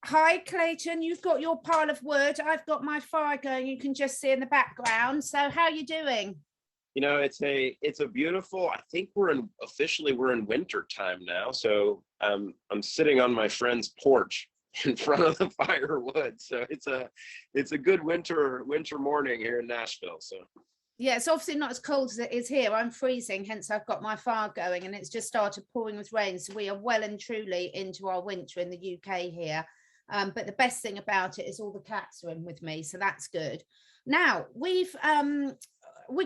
Hi, Clayton. You've got your pile of wood. I've got my fire going. You can just see in the background. So how are you doing? You know, it's a beautiful, I think we're in winter time now. So I'm sitting on my friend's porch in front of the firewood. So it's a good winter morning here in Nashville. So Yeah, it's obviously not as cold as it is here. I'm freezing, hence I've got my fire going, and it's just started pouring with rain. So we are well and truly into our winter in the UK here. But the best thing about it is all the cats are in with me, so that's good. Now we've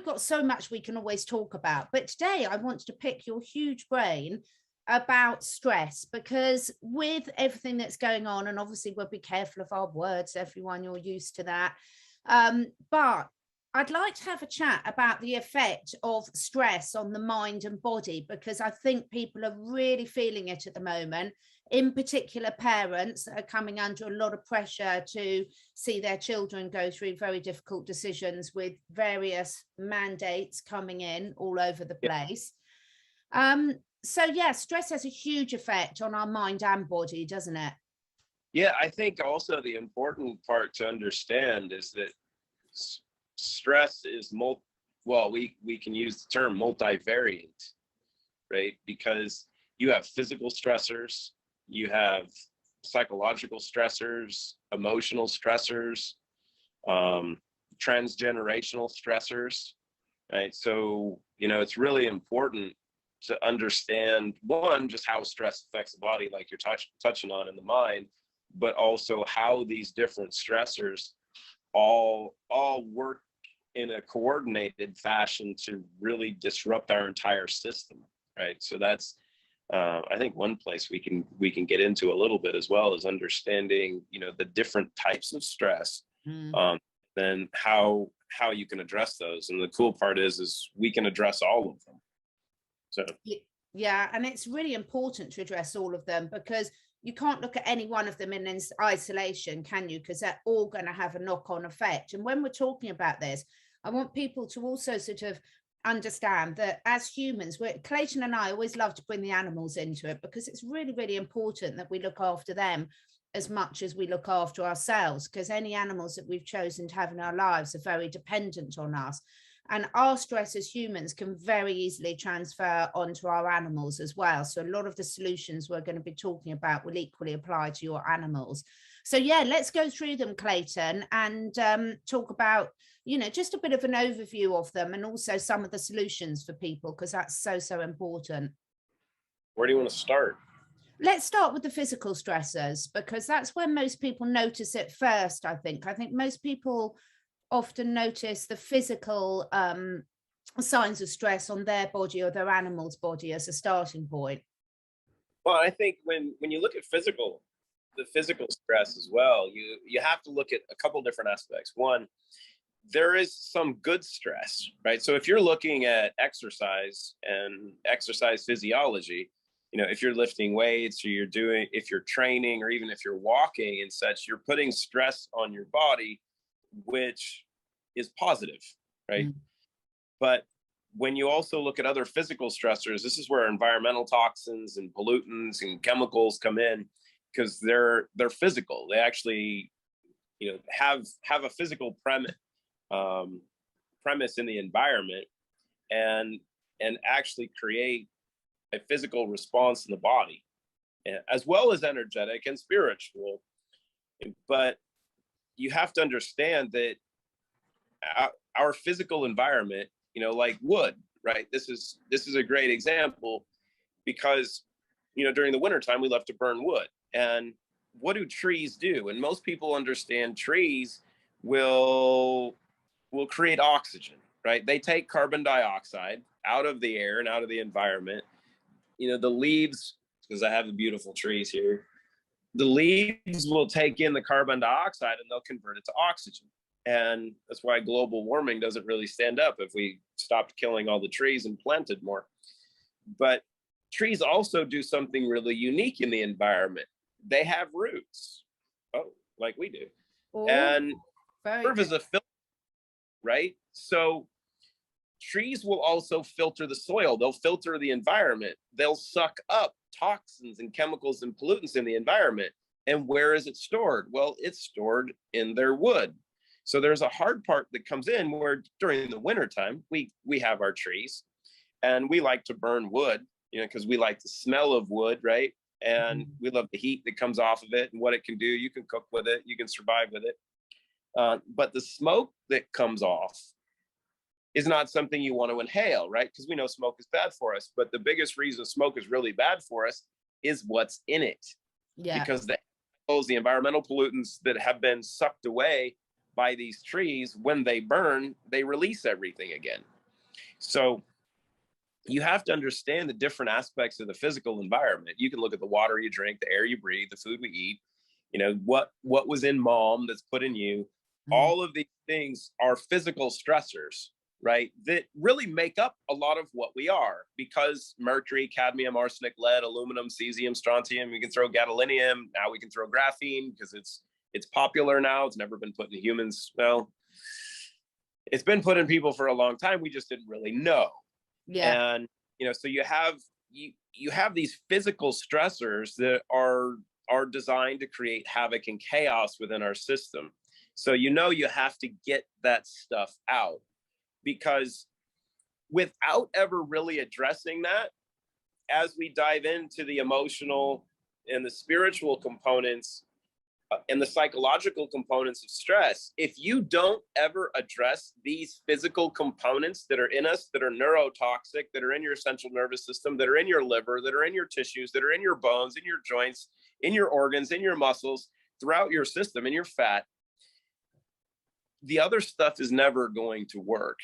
got so much we can always talk about, but today I wanted to pick your huge brain about stress, because with everything that's going on, and obviously we'll be careful of our words, everyone, you're used to that. But I'd like to have a chat about the effect of stress on the mind and body, because I think people are really feeling it at the moment. In particular, parents that are coming under a lot of pressure to see their children go through very difficult decisions with various mandates coming in all over the place. So yeah, stress has a huge effect on our mind and body, doesn't it? yeah, I think also the important part to understand is that stress is we can use the term multivariate, right? Because you have physical stressors, you have psychological stressors, emotional stressors, transgenerational stressors, right? So, you know, it's really important to understand, one, just how stress affects the body, like you're touching on, in the mind, but also how these different stressors all work in a coordinated fashion to really disrupt our entire system, right? So that's I think one place we can get into a little bit as well is understanding, you know, the different types of stress, then how you can address those. And the cool part is we can address all of them. So yeah, and it's really important to address all of them, because you can't look at any one of them in isolation, can you? Because they're all going to have a knock-on effect. And when we're talking about this, I want people to also sort of understand that as humans, Clayton and I always love to bring the animals into it, because it's really, really important that we look after them as much as we look after ourselves, because any animals that we've chosen to have in our lives are very dependent on us. And our stress as humans can very easily transfer onto our animals as well. So a lot of the solutions we're going to be talking about will equally apply to your animals. So yeah, let's go through them, Clayton, and talk about, you know, just a bit of an overview of them, and also some of the solutions for people, because that's so, so important. where do you want to start? Let's start with the physical stressors, because that's where most people notice it first, I think. I think most people often notice the physical signs of stress on their body or their animal's body as a starting point. Well, I think when you look at the physical stress as well, you have to look at a couple different aspects. One, there is some good stress, right? So if you're looking at exercise and exercise physiology, you know, if you're lifting weights, or if you're training, or even if you're walking and such, you're putting stress on your body, which is positive, right? But when you also look at other physical stressors, this is where environmental toxins and pollutants and chemicals come in, because they're physical. They actually, you know, have a physical premise in the environment, and actually create a physical response in the body, as well as energetic and spiritual. But you have to understand that our physical environment, you know, like wood, right? This is a great example, because, you know, during the wintertime, we love to burn wood. And what do trees do? And most people understand trees will create oxygen, right? They take carbon dioxide out of the air and out of the environment. You know, the leaves, because I have the beautiful trees here, the leaves will take in the carbon dioxide and they'll convert it to oxygen. And that's why global warming doesn't really stand up if we stopped killing all the trees and planted more. But trees also do something really unique in the environment. They have roots, like we do. Oh, and serve as a filter, right? So trees will also filter the soil. They'll filter the environment. They'll suck up toxins and chemicals and pollutants in the environment. And where is it stored? Well, it's stored in their wood. So there's a hard part that comes in where during the wintertime, we have our trees and we like to burn wood, you know, because we like the smell of wood, right? And we love the heat that comes off of it and what it can do. You can cook with it, you can survive with it. But the smoke that comes off is not something you want to inhale, right? Because we know smoke is bad for us. But the biggest reason smoke is really bad for us is what's in it. Yeah. Because the environmental pollutants that have been sucked away by these trees, when they burn, they release everything again. So you have to understand the different aspects of the physical environment. You can look at the water you drink, the air you breathe, the food we eat, you know, what was in mom that's put in you. All of these things are physical stressors, right? That really make up a lot of what we are, because mercury, cadmium, arsenic, lead, aluminum, cesium, strontium, we can throw gadolinium. Now we can throw graphene because it's popular now. It's never been put in humans. Well, it's been put in people for a long time. We just didn't really know. Yeah. And, you know, so you have these physical stressors that are designed to create havoc and chaos within our system. So, you know, you have to get that stuff out, because without ever really addressing that, as we dive into the emotional and the spiritual components and the psychological components of stress, if you don't ever address these physical components that are in us, that are neurotoxic, that are in your central nervous system, that are in your liver, that are in your tissues, that are in your bones, in your joints, in your organs, in your muscles, throughout your system, in your fat, the other stuff is never going to work.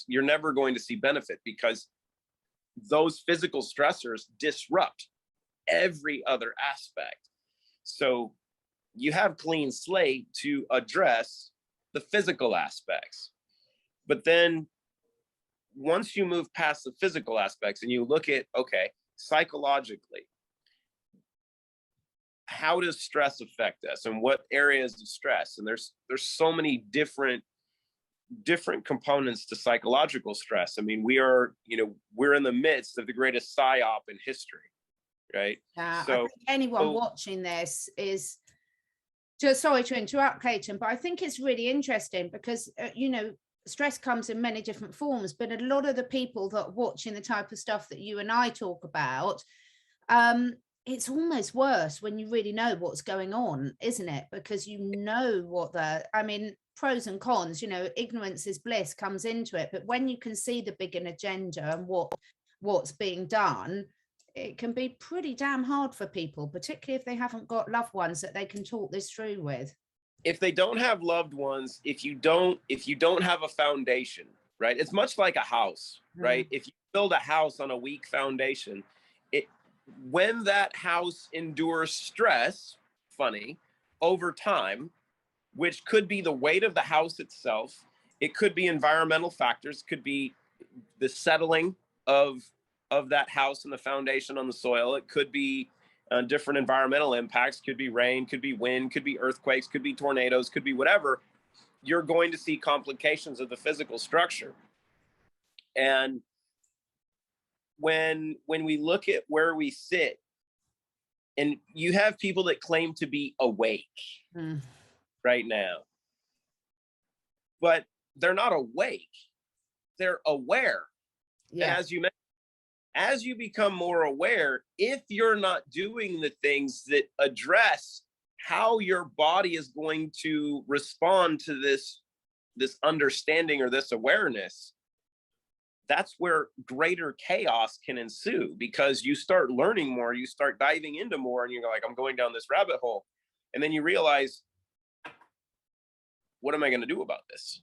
You're never going to see benefit, because those physical stressors disrupt every other aspect. So you have clean slate to address the physical aspects. But then once you move past the physical aspects and you look at, okay, psychologically, how does stress affect us and what areas of stress? And there's so many different components to psychological stress. I mean, we're in the midst of the greatest psyop in history, right? So I think anyone watching this is just, sorry to interrupt, Clayton, but I think it's really interesting because, you know, stress comes in many different forms, but a lot of the people that are watching the type of stuff that you and I talk about, it's almost worse when you really know what's going on, isn't it? Because you know pros and cons, you know, ignorance is bliss comes into it. But when you can see the bigger agenda and what's being done, it can be pretty damn hard for people, particularly if they haven't got loved ones that they can talk this through with. If they don't have loved ones, if you don't have a foundation, right? It's much like a house, right? If you build a house on a weak foundation, when that house endures stress, over time, which could be the weight of the house itself, it could be environmental factors, could be the settling of that house and the foundation on the soil. It could be different environmental impacts, could be rain, could be wind, could be earthquakes, could be tornadoes, could be whatever. You're going to see complications of the physical structure. And when we look at where we sit, and you have people that claim to be awake right now, but they're not awake, they're aware. Yeah. And as you mentioned, as you become more aware, if you're not doing the things that address how your body is going to respond to this understanding or this awareness, that's where greater chaos can ensue, because you start learning more, you start diving into more, and you're like, I'm going down this rabbit hole. And then you realize, what am I going to do about this?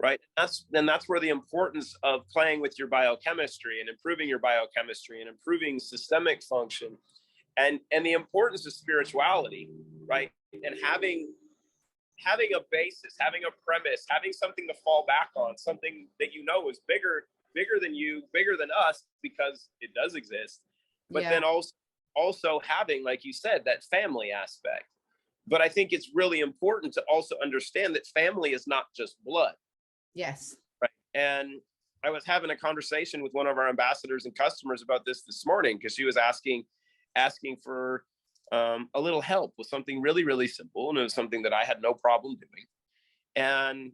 Right? That's where the importance of playing with your biochemistry and improving your biochemistry and improving systemic function, and the importance of spirituality, right? And having a basis, having a premise, having something to fall back on, something that you know is bigger than you, bigger than us, because it does exist. But then also having, like you said, that family aspect. But I think it's really important to also understand that family is not just blood. Yes. Right. And I was having a conversation with one of our ambassadors and customers about this morning, because she was asking for a little help with something really, really simple. And it was something that I had no problem doing. And,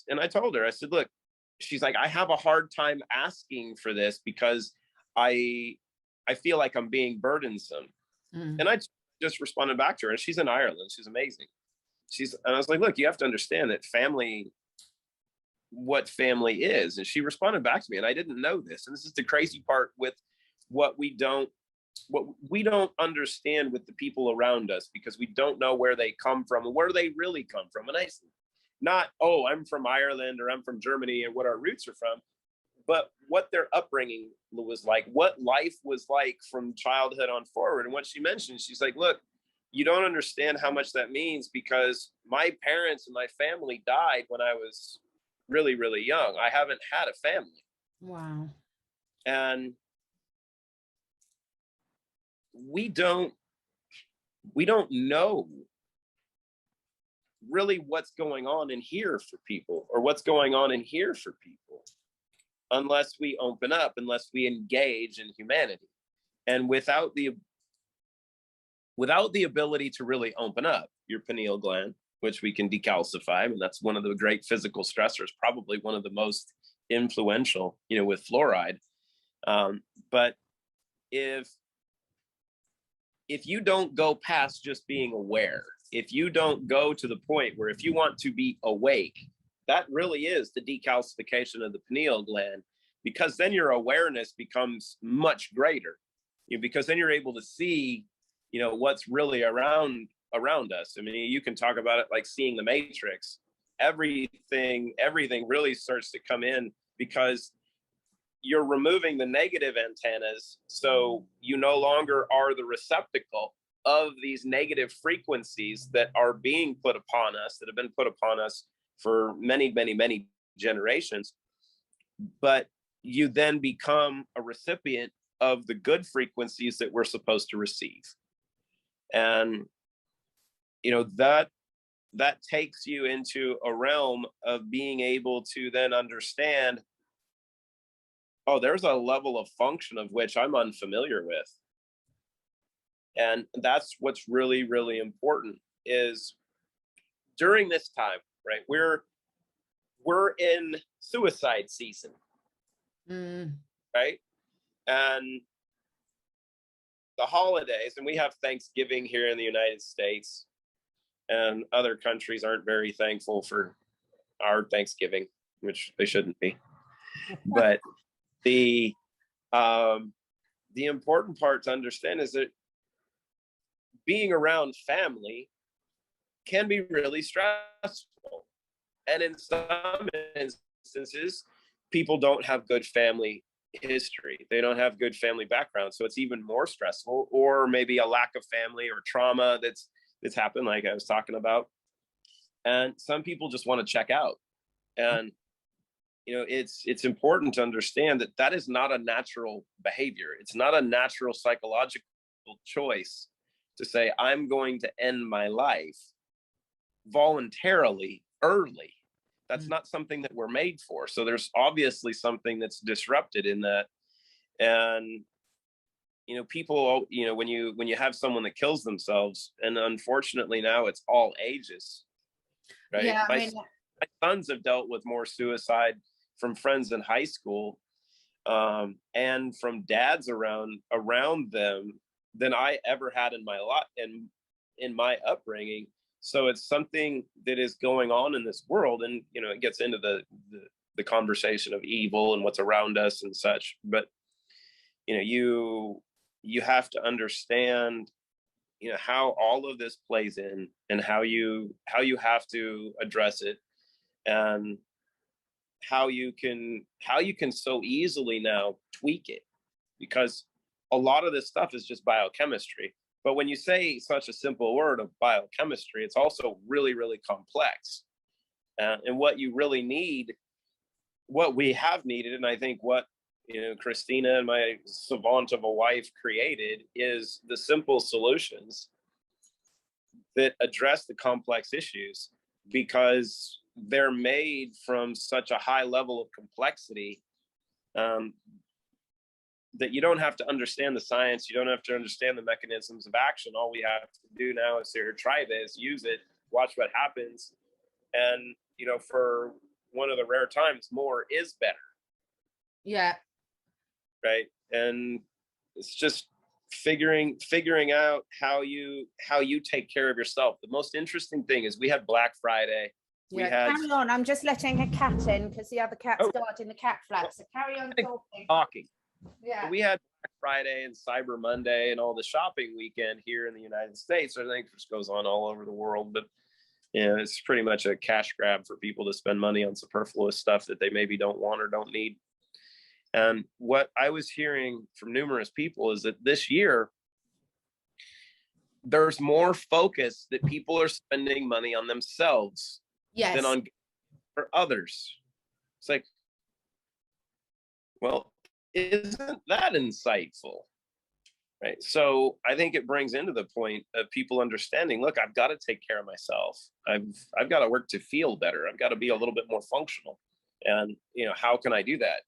and I told her, I said, look, she's like, I have a hard time asking for this because I feel like I'm being burdensome. And I just responded back to her, and she's in Ireland. She's amazing. And I was like, look, you have to understand that what family is. And she responded back to me, and I didn't know this. And this is the crazy part with what we don't understand with the people around us, because we don't know where they come from and where they really come from. And not, oh, I'm from Ireland or I'm from Germany and what our roots are from, but what their upbringing was like, what life was like from childhood on forward. And what she mentioned, she's like, look, you don't understand how much that means, because my parents and my family died when I was really, really young. I haven't had a family. Wow. And we don't know really what's going on in here for people, or what's going on in here for people, unless we open up, unless we engage in humanity. And without the ability to really open up your pineal gland, which we can decalcify, and that's one of the great physical stressors, probably one of the most influential, with fluoride. But if you don't go past just being aware, if you don't go to the point where, if you want to be awake, that really is the decalcification of the pineal gland, because then your awareness becomes much greater, because then you're able to see, what's really around us. I mean, you can talk about it like seeing the Matrix. Everything really starts to come in, because you're removing the negative antennas, so you no longer are the receptacle of these negative frequencies that are being put upon us, that have been put upon us for many, many, many generations. But you then become a recipient of the good frequencies that we're supposed to receive. And that takes you into a realm of being able to then understand, oh, there's a level of function of which I'm unfamiliar with. And that's what's really, really important, is during this time, right? We're in suicide season, right? And the holidays, and we have Thanksgiving here in the United States, and other countries aren't very thankful for our Thanksgiving, which they shouldn't be. But the important part to understand is that being around family can be really stressful. And in some instances, people don't have good family history. They don't have good family background. So it's even more stressful, or maybe a lack of family or trauma that's happened, like I was talking about. And some people just want to check out. And it's important to understand that is not a natural behavior. It's not a natural psychological choice to say, I'm going to end my life voluntarily early. That's not something that we're made for. So there's obviously something that's disrupted in that. And people, when you have someone that kills themselves, and unfortunately now it's all ages, right? Yeah, my sons have dealt with more suicide from friends in high school, and from dads around them, than I ever had in my lot in my upbringing. So it's something that is going on in this world, and it gets into the conversation of evil and what's around us and such. But you have to understand how all of this plays in, and how you have to address it, and how you can so easily now tweak it, because a lot of this stuff is just biochemistry. But when you say such a simple word of biochemistry, it's also really, really complex. And what you really need, what we have needed, and I think what Christina and my savant of a wife created, is the simple solutions that address the complex issues, because they're made from such a high level of complexity that you don't have to understand the science. You don't have to understand the mechanisms of action. All we have to do now is here, try this, use it, watch what happens. And, you know, for one of the rare times, more is better. Yeah. Right. And it's just figuring out how you take care of yourself. The most interesting thing is we had Black Friday. Yeah, carry on. I'm just letting a cat in because the other cat's guarding the cat flap. So carry on talking. Yeah. So we had Black Friday and Cyber Monday and all the shopping weekend here in the United States. I think this goes on all over the world, but yeah, it's pretty much a cash grab for people to spend money on superfluous stuff that they maybe don't want or don't need. And what I was hearing from numerous people is that this year, there's more focus that people are spending money on themselves than on for others. It's like, well, isn't that insightful? Right. So I think it brings into the point of people understanding, look, I've got to take care of myself. I've got to work to feel better. I've got to be a little bit more functional. And, you know, how can I do that?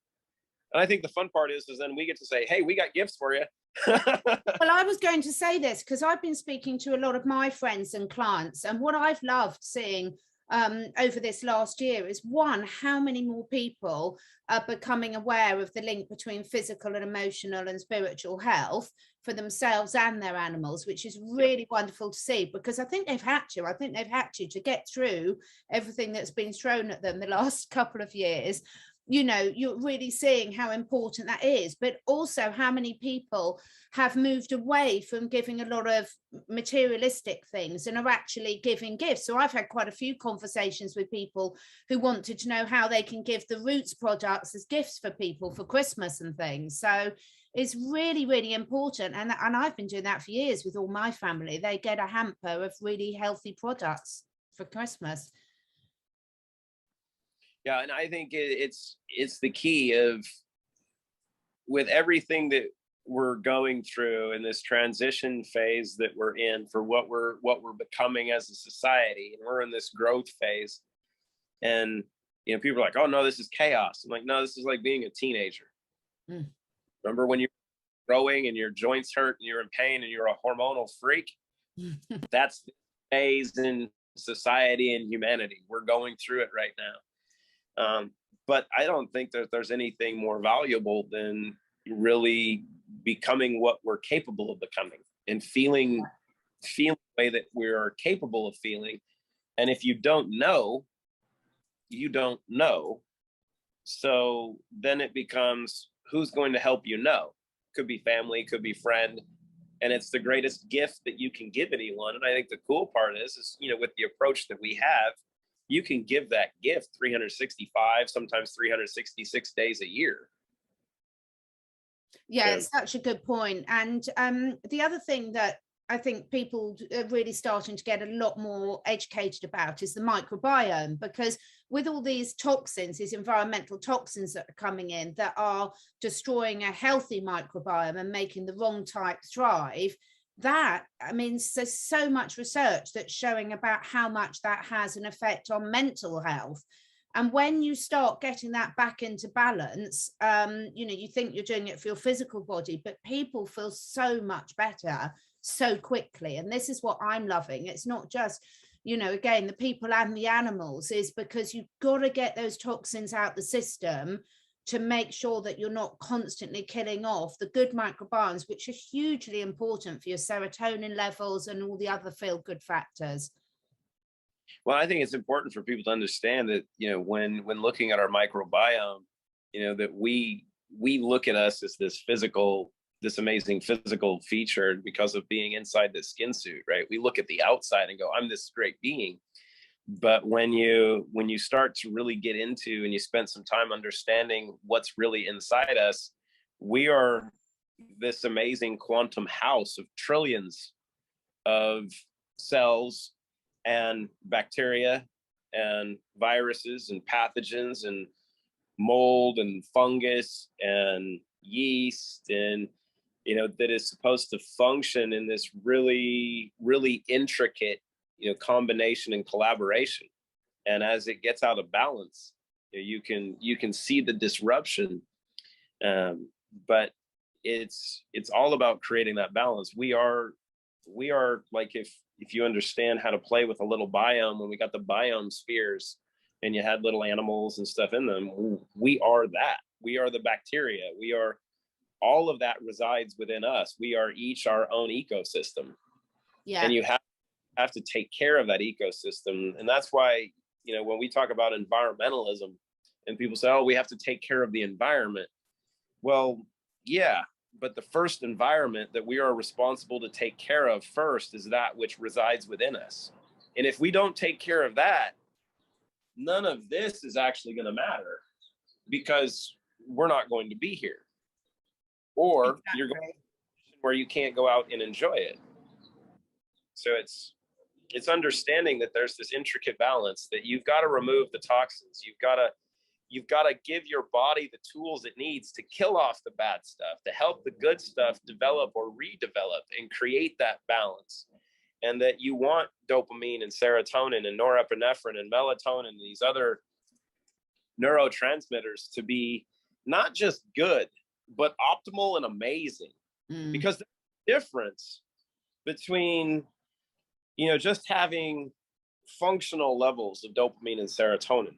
And I think the fun part is then we get to say, hey, we got gifts for you. Well, I was going to say this because I've been speaking to a lot of my friends and clients, and what I've loved seeing over this last year is, one, how many more people are becoming aware of the link between physical and emotional and spiritual health for themselves and their animals, which is really wonderful to see, because I think they've had to get through everything that's been thrown at them the last couple of years. You know, you're really seeing how important that is, but also how many people have moved away from giving a lot of materialistic things and are actually giving gifts. So I've had quite a few conversations with people who wanted to know how they can give the Roots products as gifts for people for Christmas and things. So it's really, really important. And I've been doing that for years with all my family. They get a hamper of really healthy products for Christmas. Yeah, and I think it's the key of, with everything that we're going through in this transition phase that we're in for what we're becoming as a society, and we're in this growth phase. And you know, people are like, "Oh no, this is chaos." I'm like, "No, this is like being a teenager." Remember when you're growing and your joints hurt and you're in pain and you're a hormonal freak? That's the phase in society and humanity. We're going through it right now. But I don't think that there's anything more valuable than really becoming what we're capable of becoming and feeling the way that we're capable of feeling. And if you don't know, you don't know. So then it becomes, who's going to help you know? Could be family, could be friend. And it's the greatest gift that you can give anyone. And I think the cool part is, you know, with the approach that we have, you can give that gift 365, sometimes 366 days a year. Yeah, it's such a good point. And the other thing that I think people are really starting to get a lot more educated about is the microbiome, because with all these toxins, these environmental toxins that are coming in that are destroying a healthy microbiome and making the wrong type thrive, that, I mean, there's so much research that's showing about how much that has an effect on mental health. And when you start getting that back into balance, you know, you think you're doing it for your physical body, but people feel so much better so quickly. And this is what I'm loving. It's not just, you know, again, the people and the animals, is because you've got to get those toxins out the system to make sure that you're not constantly killing off the good microbiomes, which are hugely important for your serotonin levels and all the other feel-good factors. Well, I think it's important for people to understand that, you know, when looking at our microbiome, you know, that we look at us as this amazing physical feature because of being inside the skin suit, right? We look at the outside and go, I'm this great being. But when you start to really get into and you spend some time understanding what's really inside us, we are this amazing quantum house of trillions of cells and bacteria and viruses and pathogens and mold and fungus and yeast, and you know, that is supposed to function in this really, really intricate, you know, combination and collaboration. And as it gets out of balance, you can see the disruption. But it's all about creating that balance. We are like, if you understand how to play with a little biome, when we got the biome spheres and you had little animals and stuff in them, we are that. We are the bacteria. We are, all of that resides within us. We are each our own ecosystem. Yeah. And you have to take care of that ecosystem. And that's why, you know, when we talk about environmentalism and people say, oh, we have to take care of the environment. Well, yeah, but the first environment that we are responsible to take care of first is that which resides within us. And if we don't take care of that, none of this is actually going to matter, because we're not going to be here, or exactly. You're going to a position where you can't go out and enjoy it. So it's understanding that there's this intricate balance, that you've got to remove the toxins. You've got to give your body the tools it needs to kill off the bad stuff, to help the good stuff develop or redevelop and create that balance. And that you want dopamine and serotonin and norepinephrine and melatonin and these other neurotransmitters to be not just good, but optimal and amazing. Because the difference between, you know, just having functional levels of dopamine and serotonin,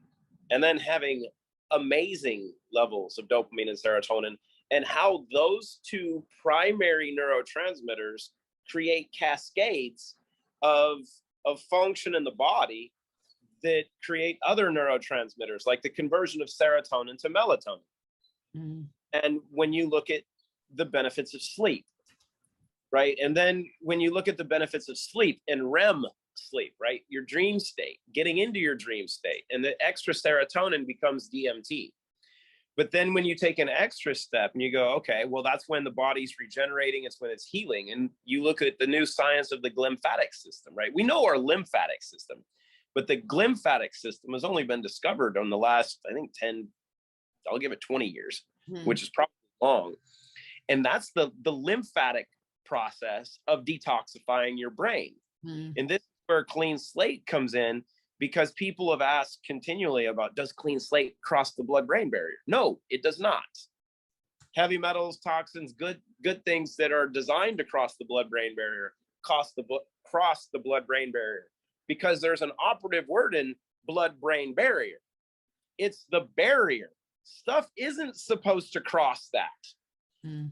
and then having amazing levels of dopamine and serotonin, and how those two primary neurotransmitters create cascades of function in the body that create other neurotransmitters, like the conversion of serotonin to melatonin. And when you look at the benefits of sleep, right? And then when you look at the benefits of sleep and REM sleep, right? Your dream state, getting into your dream state, and the extra serotonin becomes DMT. But then when you take an extra step and you go, okay, well, that's when the body's regenerating, it's when it's healing. And you look at the new science of the glymphatic system, right? We know our lymphatic system, but the glymphatic system has only been discovered on the last, I think 10, I'll give it 20 years, which is probably long. And that's the lymphatic process of detoxifying your brain. And this is where clean slate comes in, because people have asked continually about, does clean slate cross the blood-brain barrier? No, it does not. Heavy metals, toxins, good things that are designed to cross the blood-brain barrier cross the blood-brain barrier, because there's an operative word in blood-brain barrier. It's the barrier. Stuff isn't supposed to cross that.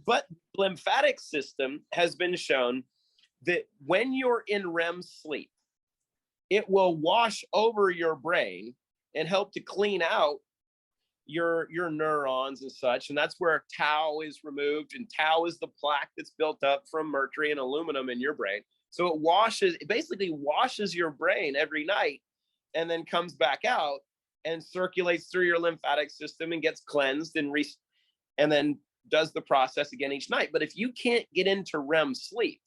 But the lymphatic system has been shown that when you're in REM sleep, it will wash over your brain and help to clean out your neurons and such. And that's where tau is removed. And tau is the plaque that's built up from mercury and aluminum in your brain. So it basically washes your brain every night, and then comes back out and circulates through your lymphatic system and gets cleansed and then does the process again each night. But if you can't get into REM sleep,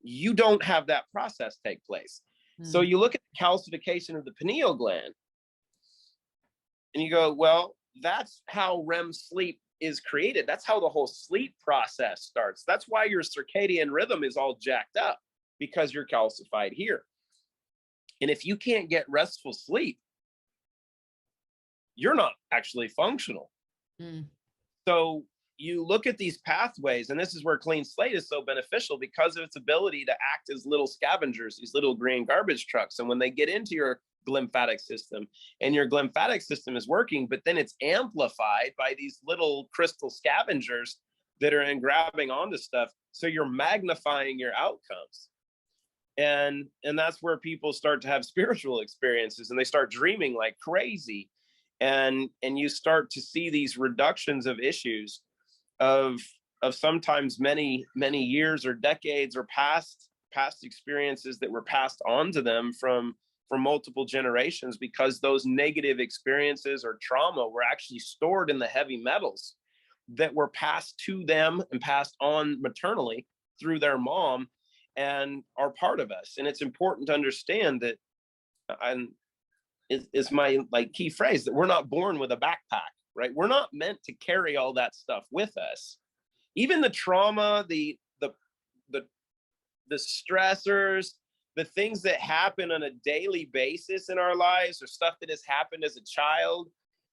you don't have that process take place. So you look at the calcification of the pineal gland and you go, well, that's how REM sleep is created. That's how the whole sleep process starts. That's why your circadian rhythm is all jacked up, because you're calcified here. And if you can't get restful sleep, you're not actually functional. So you look at these pathways, and this is where clean slate is so beneficial, because of its ability to act as little scavengers, these little green garbage trucks. And when they get into your glymphatic system, and your glymphatic system is working, but then it's amplified by these little crystal scavengers that are in grabbing onto stuff. So you're magnifying your outcomes. And that's where people start to have spiritual experiences, and they start dreaming like crazy. And you start to see these reductions of issues of sometimes many years or decades or past experiences that were passed on to them from multiple generations, because those negative experiences or trauma were actually stored in the heavy metals that were passed to them and passed on maternally through their mom, and are part of us. And it's important to understand that, and is my key phrase, that we're not born with a backpack, right? We're not meant to carry all that stuff with us. Even the trauma, the stressors, the things that happen on a daily basis in our lives, or stuff that has happened as a child,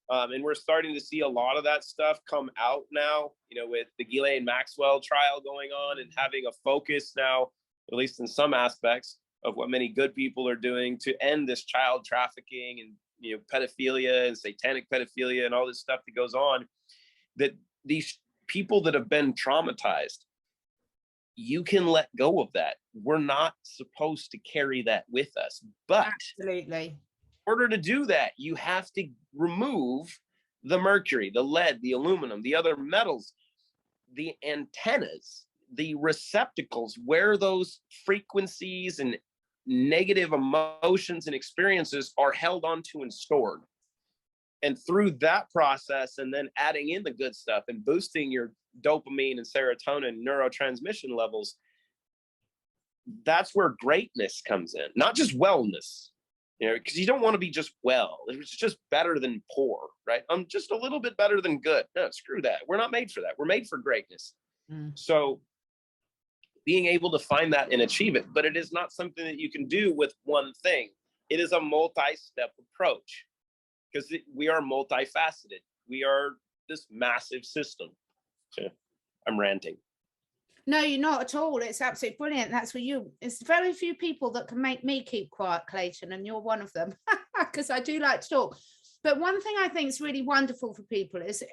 And we're starting to see a lot of that stuff come out now, you know, with the Ghislaine Maxwell trial going on and having a focus now, at least in some aspects, of what many good people are doing to end this child trafficking and, you know, pedophilia and satanic pedophilia and all this stuff that goes on, that these people that have been traumatized, you can let go of that. We're not supposed to carry that with us. But absolutely, in order to do that, you have to remove the mercury, the lead, the aluminum, the other metals, the antennas, the receptacles where those frequencies and negative emotions and experiences are held onto and stored. And through that process, and then adding in the good stuff and boosting your dopamine and serotonin neurotransmission levels, that's where greatness comes in, not just wellness, you know, because you don't want to be just well. It's just better than poor, right? I'm just a little bit better than good. No, screw that. We're not made for that. We're made for greatness. So being able to find that and achieve it, but it is not something that you can do with one thing. It is a multi-step approach, because we are multifaceted. We are this massive system. So I'm ranting. No, you're not at all. It's absolutely brilliant. That's what it's very few people that can make me keep quiet, Clayton, and you're one of them, because I do like to talk. But one thing I think is really wonderful for people is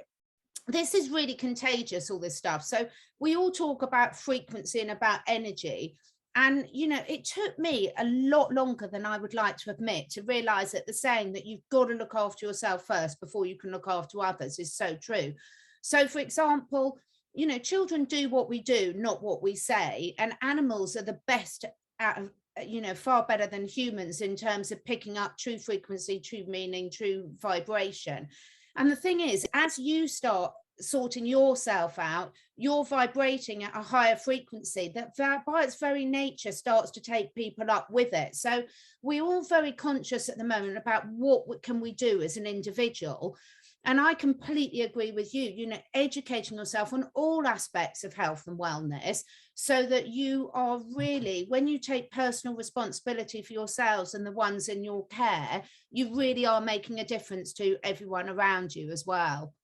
this is really contagious, all this stuff. So we all talk about frequency and about energy. And, you know, it took me a lot longer than I would like to admit to realize that the saying that you've got to look after yourself first before you can look after others is so true. So, for example, you know, children do what we do, not what we say. And animals are the best at, you know, far better than humans in terms of picking up true frequency, true meaning, true vibration. And the thing is, as you start sorting yourself out, you're vibrating at a higher frequency that by its very nature starts to take people up with it. So we're all very conscious at the moment about what can we do as an individual. And I completely agree with you, you know, educating yourself on all aspects of health and wellness, so that you are really, when you take personal responsibility for yourselves and the ones in your care, you really are making a difference to everyone around you as well.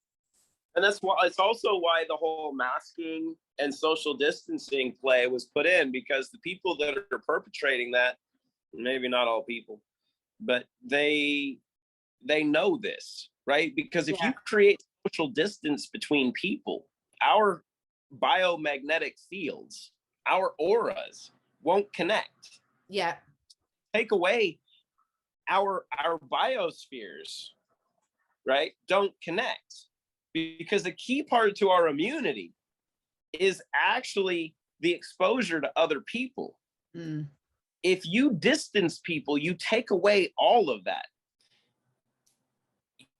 And that's why it's also why the whole masking and social distancing play was put in, because the people that are perpetrating that, maybe not all people, but they know this, right? Because if you create social distance between people, our biomagnetic fields, our auras won't connect. Yeah. Take away our biospheres, right? Don't connect. Because the key part to our immunity is actually the exposure to other people. If you distance people, you take away all of that.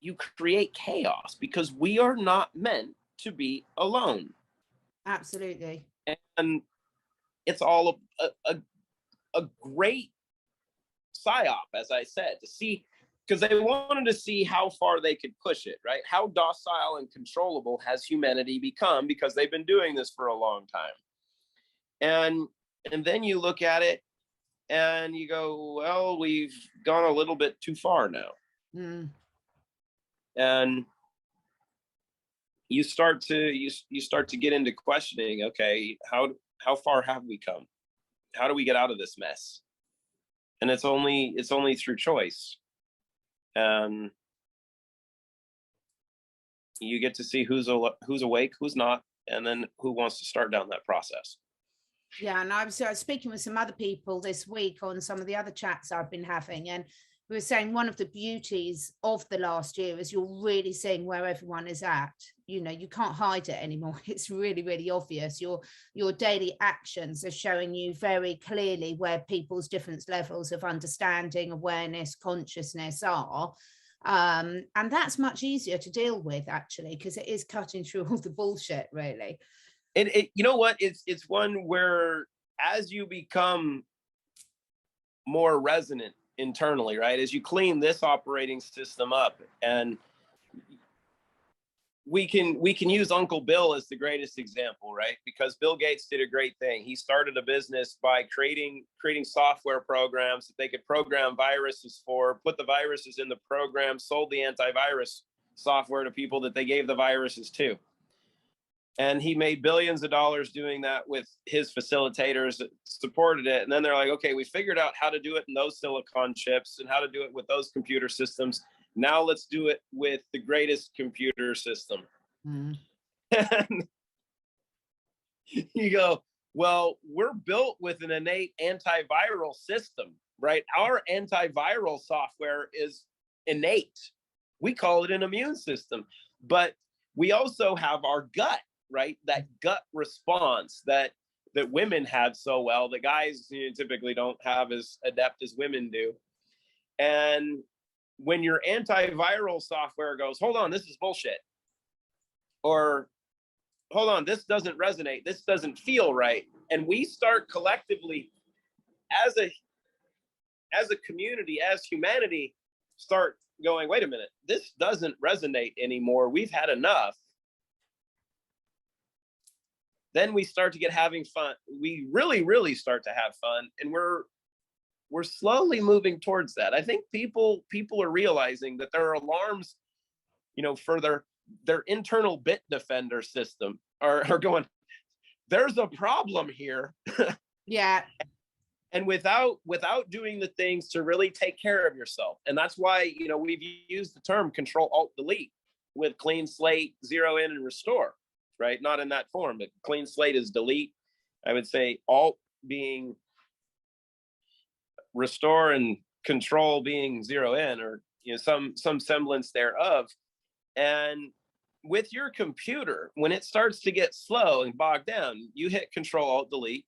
You create chaos, because we are not meant to be alone. Absolutely. And it's all a great psyop, as I said, to see, because they wanted to see how far they could push it, right? How docile and controllable has humanity become, because they've been doing this for a long time. And then you look at it and you go, well, we've gone a little bit too far now. And you start to get into questioning, okay, how far have we come? How do we get out of this mess? And it's only through choice. You get to see who's awake, who's not, and then who wants to start down that process. Yeah, and I was speaking with some other people this week on some of the other chats I've been having, and we were saying one of the beauties of the last year is you're really seeing where everyone is at. You know, you can't hide it anymore. It's really, really obvious. Your daily actions are showing you very clearly where people's different levels of understanding, awareness, consciousness are. And that's much easier to deal with, actually, because it is cutting through all the bullshit, really. And you know what? It's one where, as you become more resonant internally, right? As you clean this operating system up, and we can use Uncle Bill as the greatest example, right? Because Bill Gates did a great thing. He started a business by creating software programs that they could program viruses for, put the viruses in the program, sold the antivirus software to people that they gave the viruses to. And he made billions of dollars doing that with his facilitators that supported it. And then they're like, okay, we figured out how to do it in those silicon chips and how to do it with those computer systems. Now let's do it with the greatest computer system. And you go, well, we're built with an innate antiviral system, right? Our antiviral software is innate. We call it an immune system, but we also have our gut, right? That gut response that women have so well, that guys typically don't have as adept as women do. And when your antiviral software goes, hold on, this is bullshit, or hold on, this doesn't resonate, this doesn't feel right, and we start collectively as a community, as humanity, start going, wait a minute, this doesn't resonate anymore, we've had enough. Then we start to get having fun. We really start to have fun, and we're slowly moving towards that. I think people are realizing that there are alarms, for their internal bit defender system are going, there's a problem here. Yeah. And without doing the things to really take care of yourself. And that's why, we've used the term Control Alt Delete with clean slate, zero in, and restore, right? Not in that form, but clean slate is delete. I would say Alt being restore and control being zero in, or some semblance thereof. And with your computer, when it starts to get slow and bogged down, you hit Control Alt Delete,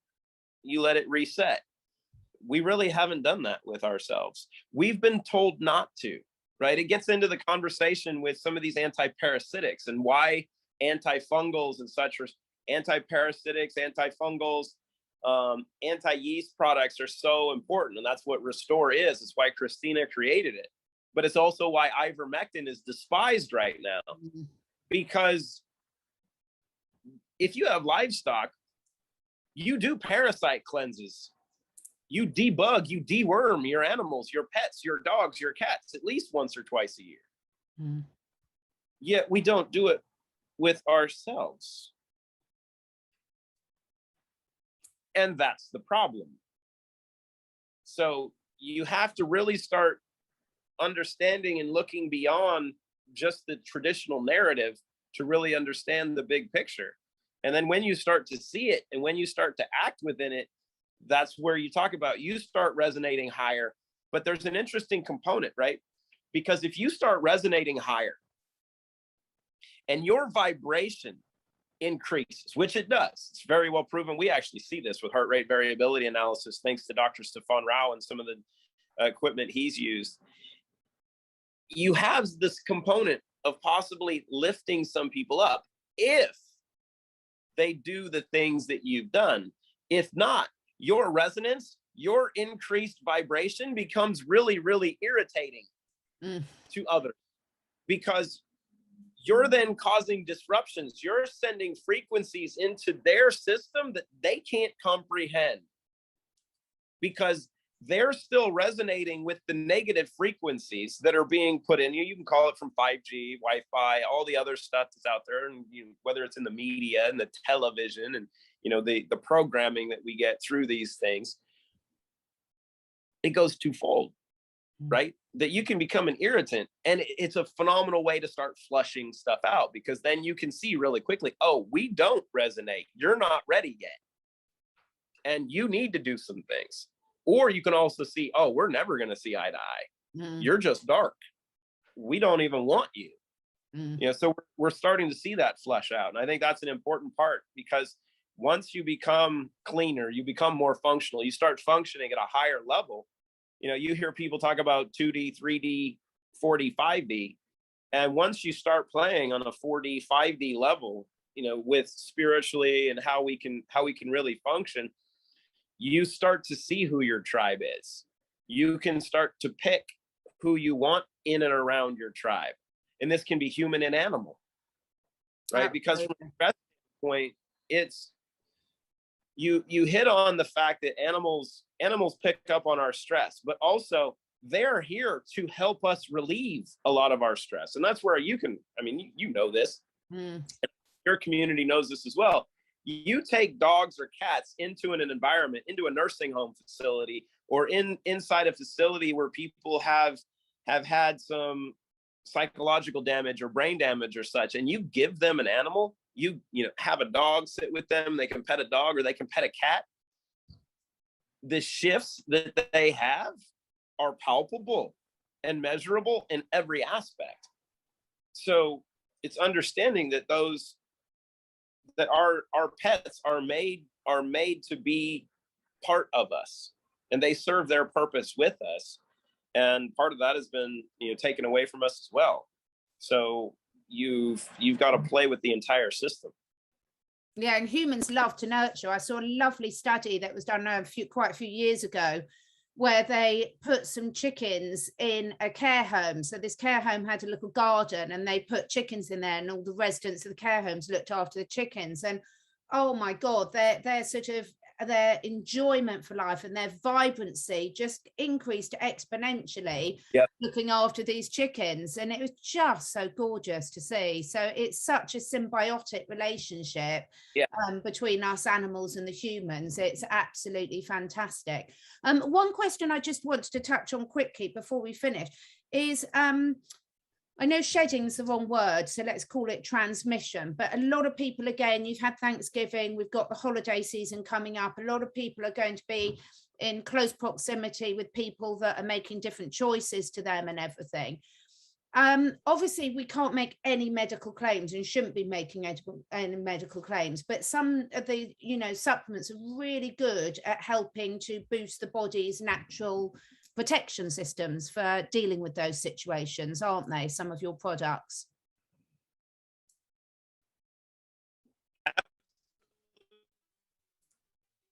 you let it reset. We really haven't done that with ourselves. We've been told not to, right? It gets into the conversation with some of these anti-parasitics and why antifungals and such, anti-parasitics, antifungals, anti-yeast products are so important. And that's what Restore is. It's why Christina created it. But it's also why ivermectin is despised right now. Because if you have livestock, you do parasite cleanses. You debug, you deworm your animals, your pets, your dogs, your cats, at least once or twice a year. Yet we don't do it with ourselves. And that's the problem. So you have to really start understanding and looking beyond just the traditional narrative to really understand the big picture. And then when you start to see it and when you start to act within it, that's where you talk about, you start resonating higher. But there's an interesting component, right? Because if you start resonating higher and your vibration increases, which it does, it's very well proven. We actually see this with heart rate variability analysis, thanks to Dr. Stefan Rao and some of the equipment he's used. You have this component of possibly lifting some people up if they do the things that you've done. If not, your resonance, your increased vibration becomes really irritating to others, because you're then causing disruptions. You're sending frequencies into their system that they can't comprehend, because they're still resonating with the negative frequencies that are being put in you. You can call it from 5G, Wi-Fi, all the other stuff that's out there, and whether it's in the media and the television and the programming that we get through these things. It goes twofold, right? That you can become an irritant, and it's a phenomenal way to start flushing stuff out, because then you can see really quickly, oh, we don't resonate. You're not ready yet, and you need to do some things. Or you can also see, oh, we're never going to see eye to eye. You're just dark. We don't even want you. So we're starting to see that flush out. And I think that's an important part, because once you become cleaner, you become more functional, you start functioning at a higher level. You hear people talk about 2D, 3D, 4D, 5D. And once you start playing on a 4D, 5D level, with spiritually and how we can really function, you start to see who your tribe is. You can start to pick who you want in and around your tribe. And this can be human and animal, right? Because from a stress point, it's, you hit on the fact that animals pick up on our stress, but also they're here to help us relieve a lot of our stress. And that's where you can, I mean, you know this, your community knows this as well. You take dogs or cats into an environment, into a nursing home facility, or inside a facility where people have had some psychological damage or brain damage or such, and you give them an animal, you know, have a dog sit with them, they can pet a dog or they can pet a cat. The shifts that they have are palpable and measurable in every aspect. So it's understanding that our pets are made to be part of us, and they serve their purpose with us. And part of that has been, you know, taken away from us as well. So you've got to play with the entire system. Yeah, and humans love to nurture. I saw a lovely study that was done quite a few years ago, where they put some chickens in a care home. So this care home had a little garden, and they put chickens in there, and all the residents of the care homes looked after the chickens. And oh my God, their sort of their enjoyment for life and their vibrancy just increased exponentially. Yep. Looking after these chickens, and it was just so gorgeous to see. So it's such a symbiotic relationship, yeah, between us animals and the humans. It's absolutely fantastic. One question I just wanted to touch on quickly before we finish is, I know shedding is the wrong word, so let's call it transmission. But a lot of people, again, you've had Thanksgiving, we've got the holiday season coming up. A lot of people are going to be in close proximity with people that are making different choices to them and everything. Obviously, we can't make any medical claims and shouldn't be making any medical claims, but some of the, you know, supplements are really good at helping to boost the body's natural protection systems for dealing with those situations, aren't they? Some of your products.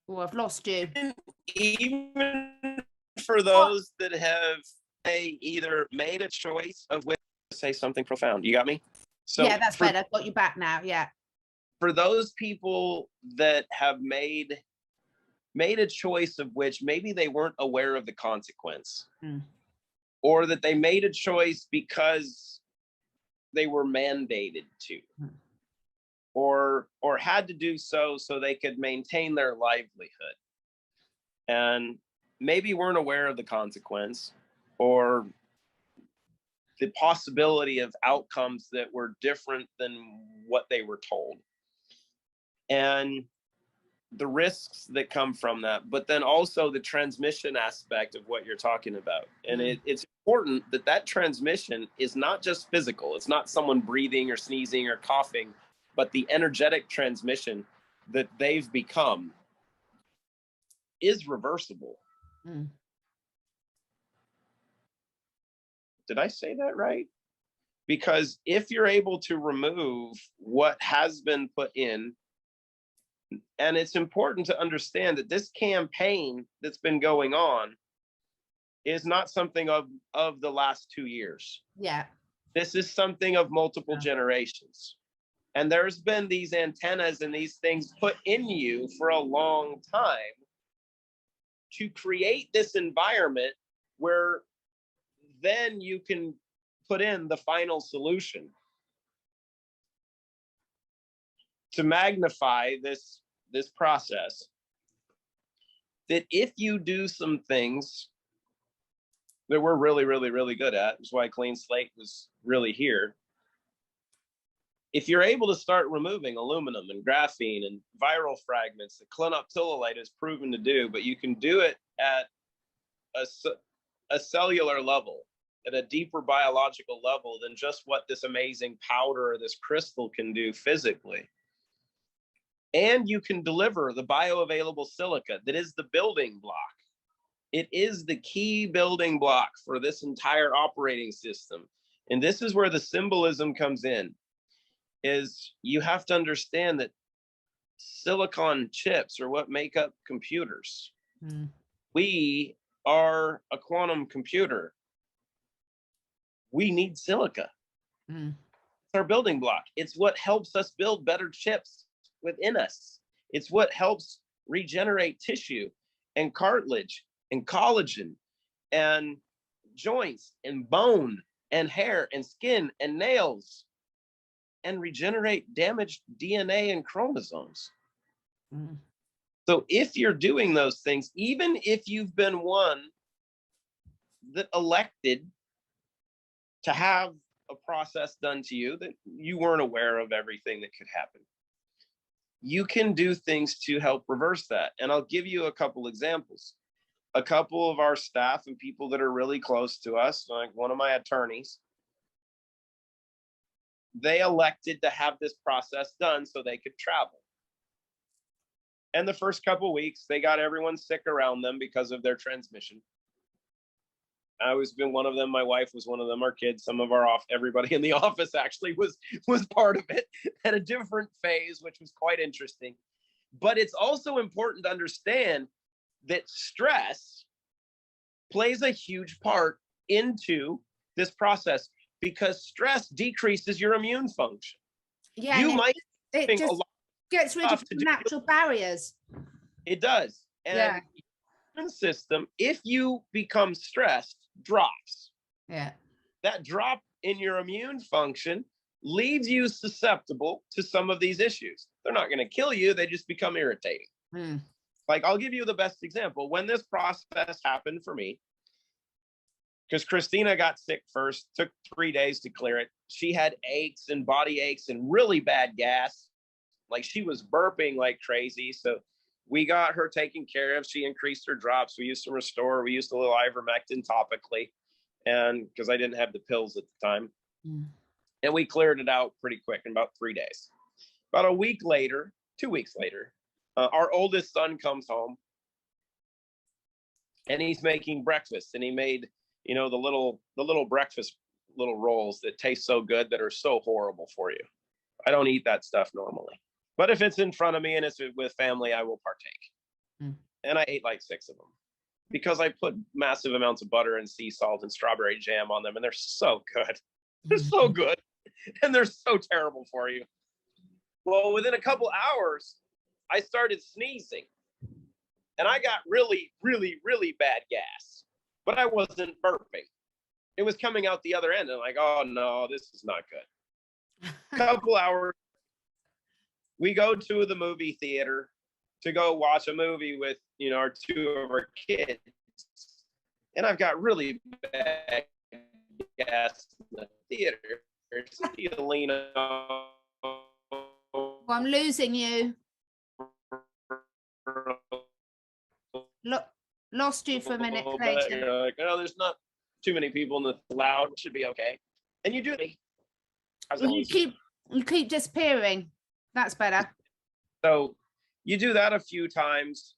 Oh, I've lost you. Even for those that have either made a choice of which to say something profound. You got me? So yeah, that's better. I've got you back now. Yeah. For those people that have made a choice of which maybe they weren't aware of the consequence, or that they made a choice because they were mandated to, or had to do so they could maintain their livelihood, and maybe weren't aware of the consequence or the possibility of outcomes that were different than what they were told, and the risks that come from that, but then also the transmission aspect of what you're talking about. And it's important that transmission is not just physical. It's not someone breathing or sneezing or coughing, but the energetic transmission that they've become is reversible. Did I say that right? Because if you're able to remove what has been put in, and it's important to understand that this campaign that's been going on is not something of the last 2 years. Yeah. This is something of multiple generations. And there's been these antennas and these things put in you for a long time to create this environment where then you can put in the final solution to magnify this process. That if you do some things that we're really, really, really good at, is why Clean Slate was really here. If you're able to start removing aluminum and graphene and viral fragments that clinoptilolite is proven to do, but you can do it at a cellular level, at a deeper biological level than just what this amazing powder or this crystal can do physically. And you can deliver the bioavailable silica that is the building block. It is the key building block for this entire operating system. And this is where the symbolism comes in, is you have to understand that silicon chips are what make up computers. We are a quantum computer. We need silica. It's our building block. It's what helps us build better chips within us. It's what helps regenerate tissue and cartilage and collagen and joints and bone and hair and skin and nails and regenerate damaged DNA and chromosomes. Mm. So if you're doing those things, even if you've been one that elected to have a process done to you that you weren't aware of everything that could happen, you can do things to help reverse that. And I'll give you a couple examples. A couple of our staff and people that are really close to us, like one of my attorneys, they elected to have this process done so they could travel. And the first couple of weeks, they got everyone sick around them because of their transmission. I was been one of them. My wife was one of them. Our kids, some of everybody in the office actually was part of it at a different phase, which was quite interesting. But it's also important to understand that stress plays a huge part into this process because stress decreases your immune function. Yeah, you might it just gets rid of natural barriers. It does. And yeah. The immune system, if you become stressed, drops. Yeah. That drop in your immune function leaves you susceptible to some of these issues. They're not going to kill you. They just become irritating. Like, I'll give you the best example. When this process happened for me, because Christina got sick first, took 3 days to clear it. She had aches and body aches and really bad gas. Like, she was burping like crazy. So we got her taken care of. She increased her drops. We used some Restore. We used a little ivermectin topically, and because I didn't have the pills at the time. And we cleared it out pretty quick in about 3 days. About a week later, 2 weeks later, our oldest son comes home and he's making breakfast, and he made, the little breakfast little rolls that taste so good that are so horrible for you. I don't eat that stuff normally, but if it's in front of me and it's with family, I will partake. And I ate like 6 of them because I put massive amounts of butter and sea salt and strawberry jam on them, and they're so good. They're so good, and they're so terrible for you. Well, within a couple hours, I started sneezing, and I got really, really, really bad gas, but I wasn't burping. It was coming out the other end, and I'm like, oh no, this is not good. Couple hours, we go to the movie theater to go watch a movie with, our 2 of our kids, and I've got really bad gas in the theater. Well, I'm losing you. Lost you for a minute, Clayton. You're like, oh, there's not too many people in the loud. Should be okay. And you do. You keep disappearing. That's better. So you do that a few times,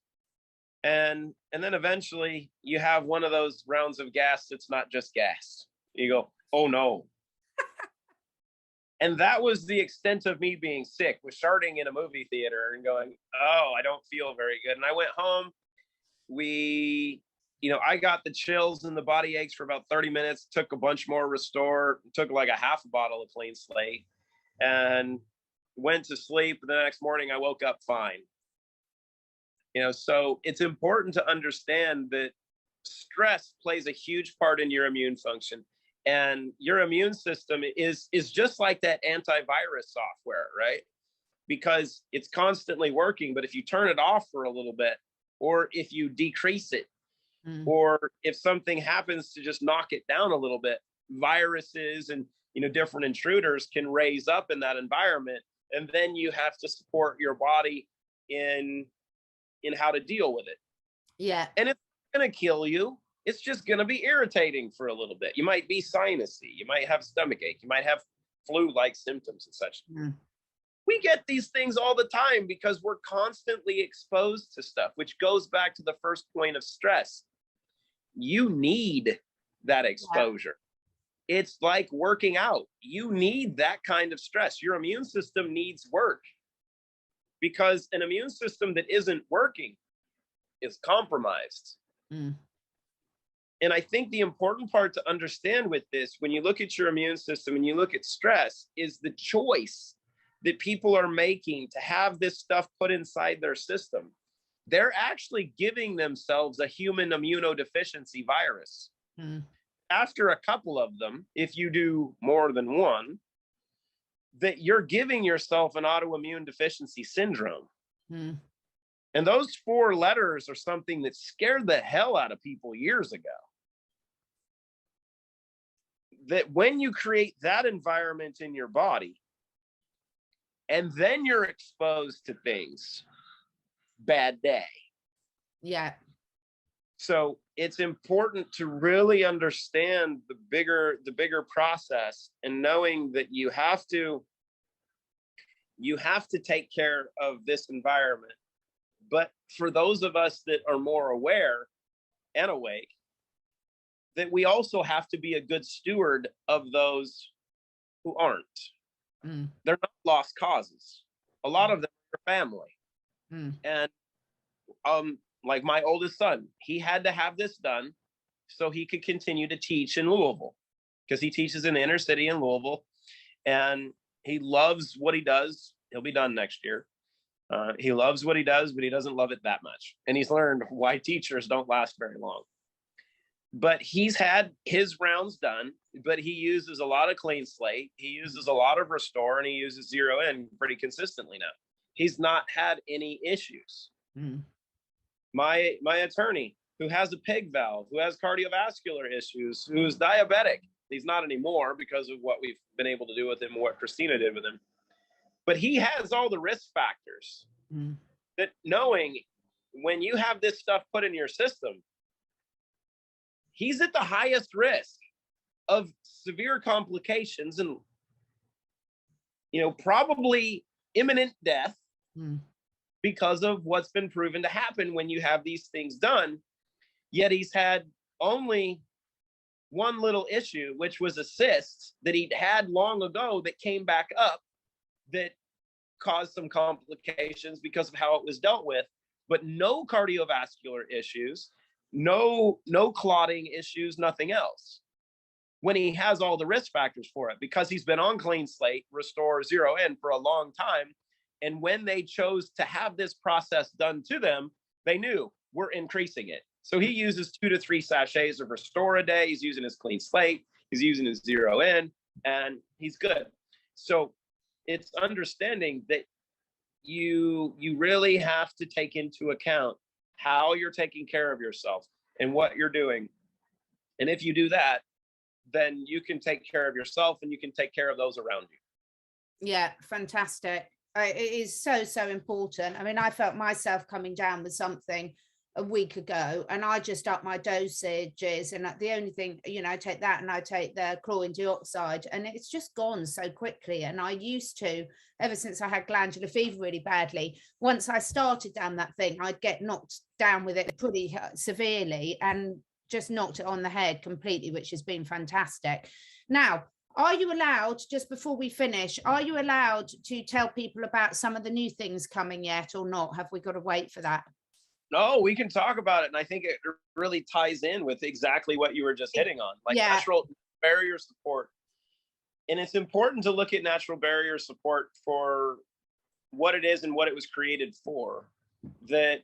and then eventually you have one of those rounds of gas that's not just gas. You go, oh no. And that was the extent of me being sick, was starting in a movie theater and going, oh, I don't feel very good. And I went home. I got the chills and the body aches for about 30 minutes, took a bunch more Restore, took like a half a bottle of Clean Slate, and went to sleep. The next morning, I woke up fine. So it's important to understand that stress plays a huge part in your immune function. And your immune system is just like that antivirus software, right? Because it's constantly working, but if you turn it off for a little bit, or if you decrease it, or if something happens to just knock it down a little bit, viruses and different intruders can raise up in that environment, and then you have to support your body in how to deal with it. Yeah. And it's going to kill you. It's just going to be irritating for a little bit. You might be sinusy. You might have stomach ache. You might have flu-like symptoms and such. We get these things all the time because we're constantly exposed to stuff, which goes back to the first point of stress. You need that exposure. Yeah. It's like working out. You need that kind of stress. Your immune system needs work, because an immune system that isn't working is compromised. And I think the important part to understand with this, when you look at your immune system and you look at stress, is the choice that people are making to have this stuff put inside their system. They're actually giving themselves a human immunodeficiency virus. after a couple of them, if you do more than one, that you're giving yourself an autoimmune deficiency syndrome. Mm. And those 4 letters are something that scared the hell out of people years ago. That when you create that environment in your body, and then you're exposed to things, bad day. Yeah. So it's important to really understand the bigger process, and knowing that you have to take care of this environment. But for those of us that are more aware and awake, that we also have to be a good steward of those who aren't. Mm. They're not lost causes. A lot of them are family. Mm. And like my oldest son, he had to have this done so he could continue to teach in Louisville, because he teaches in the inner city in Louisville, and he loves what he does. He'll be done next year. He loves what he does, but he doesn't love it that much. And he's learned why teachers don't last very long. But he's had his rounds done, but he uses a lot of Clean Slate. He uses a lot of Restore, and he uses Zero In pretty consistently now. He's not had any issues. Mm. My attorney, who has a pig valve, who has cardiovascular issues, who's diabetic. He's not anymore because of what we've been able to do with him and what Christina did with him. But he has all the risk factors. Mm. That knowing when you have this stuff put in your system, he's at the highest risk of severe complications and, probably imminent death. Mm. Because of what's been proven to happen when you have these things done. Yet he's had only one little issue, which was a cyst that he'd had long ago that came back up, that caused some complications because of how it was dealt with, but no cardiovascular issues, no clotting issues, nothing else. When he has all the risk factors for it, because he's been on Clean Slate, Restore, Zero In for a long time. And when they chose to have this process done to them, they knew we're increasing it. So he uses 2 to 3 sachets of Restore a day. He's using his Clean Slate. He's using his Zero In, and he's good. So it's understanding that you really have to take into account how you're taking care of yourself and what you're doing. And if you do that, then you can take care of yourself and you can take care of those around you. Yeah, fantastic. It is so important. I mean, I felt myself coming down with something a week ago, and I just upped my dosages, and the only thing, I take that and I take the chlorine dioxide, and it's just gone so quickly. And I used to, ever since I had glandular fever really badly, once I started down that thing, I'd get knocked down with it pretty severely and just knocked it on the head completely, which has been fantastic. Now, are you allowed, just before we finish, are you allowed to tell people about some of the new things coming yet, or not? Have we got to wait for that? No, we can talk about it. And I think it really ties in with exactly what you were just hitting on, like natural barrier support. And it's important to look at natural barrier support for what it is and what it was created for. That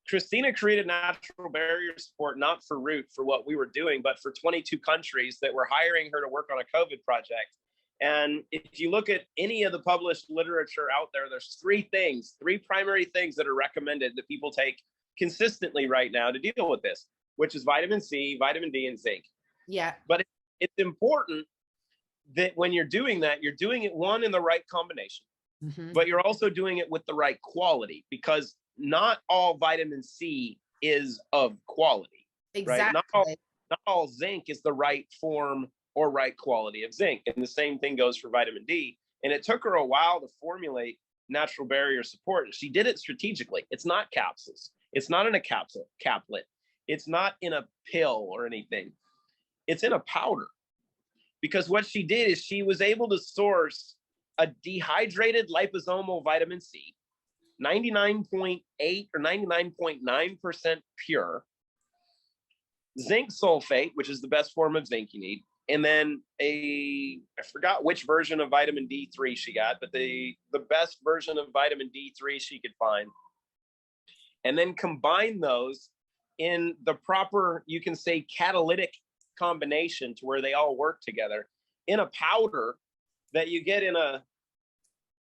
Christina created natural barrier support, not for Root, for what we were doing, but for 22 countries that were hiring her to work on a COVID project. And if you look at any of the published literature out there, there's 3 primary things that are recommended that people take consistently right now to deal with this, which is vitamin C, vitamin D, and zinc. Yeah. But it's important that when you're doing that, you're doing it, one, in the right combination, but you're also doing it with the right quality, because not all vitamin C is of quality. Exactly. Right? Not all zinc is the right form or right quality of zinc. And the same thing goes for vitamin D. And it took her a while to formulate natural barrier support. She did it strategically. It's not capsules. It's not in a caplet. It's not in a pill or anything. It's in a powder. Because what she did is she was able to source a dehydrated liposomal vitamin C, 99.8 or 99.9% pure, zinc sulfate, which is the best form of zinc you need, and then I forgot which version of vitamin D3 she got, but the best version of vitamin D3 she could find. And then combine those in the proper, you can say, catalytic combination to where they all work together in a powder that you get in a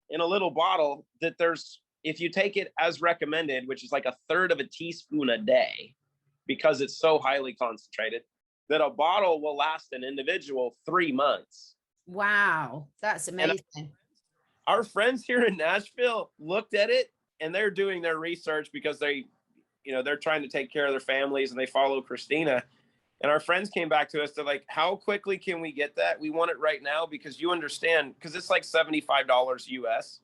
little bottle, that there's, if you take it as recommended, which is like 1/3 of a teaspoon a day, because it's so highly concentrated, that a bottle will last an individual 3 months. Wow, that's amazing. And our friends here in Nashville looked at it, and they're doing their research because they, they're trying to take care of their families, and they follow Christina. And our friends came back to us. They're like, how quickly can we get that? We want it right now, because you understand, because it's like $75 US.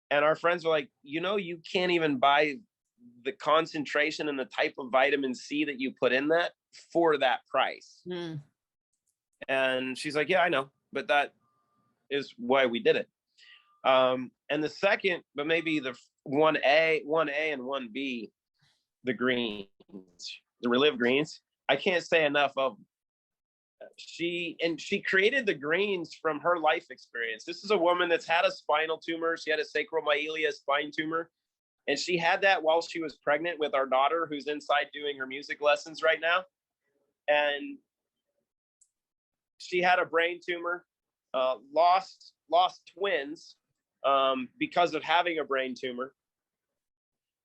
And our friends are like, you can't even buy the concentration and the type of vitamin C that you put in that for that price. Mm. And she's like, yeah, I know, but that is why we did it. And the second, but maybe the 1A and 1B, the greens, the Relive greens, I can't say enough of them. She created the greens from her life experience. This is a woman that's had a spinal tumor. She had a sacromyelia spine tumor. And she had that while she was pregnant with our daughter, who's inside doing her music lessons right now. And she had a brain tumor, lost twins because of having a brain tumor.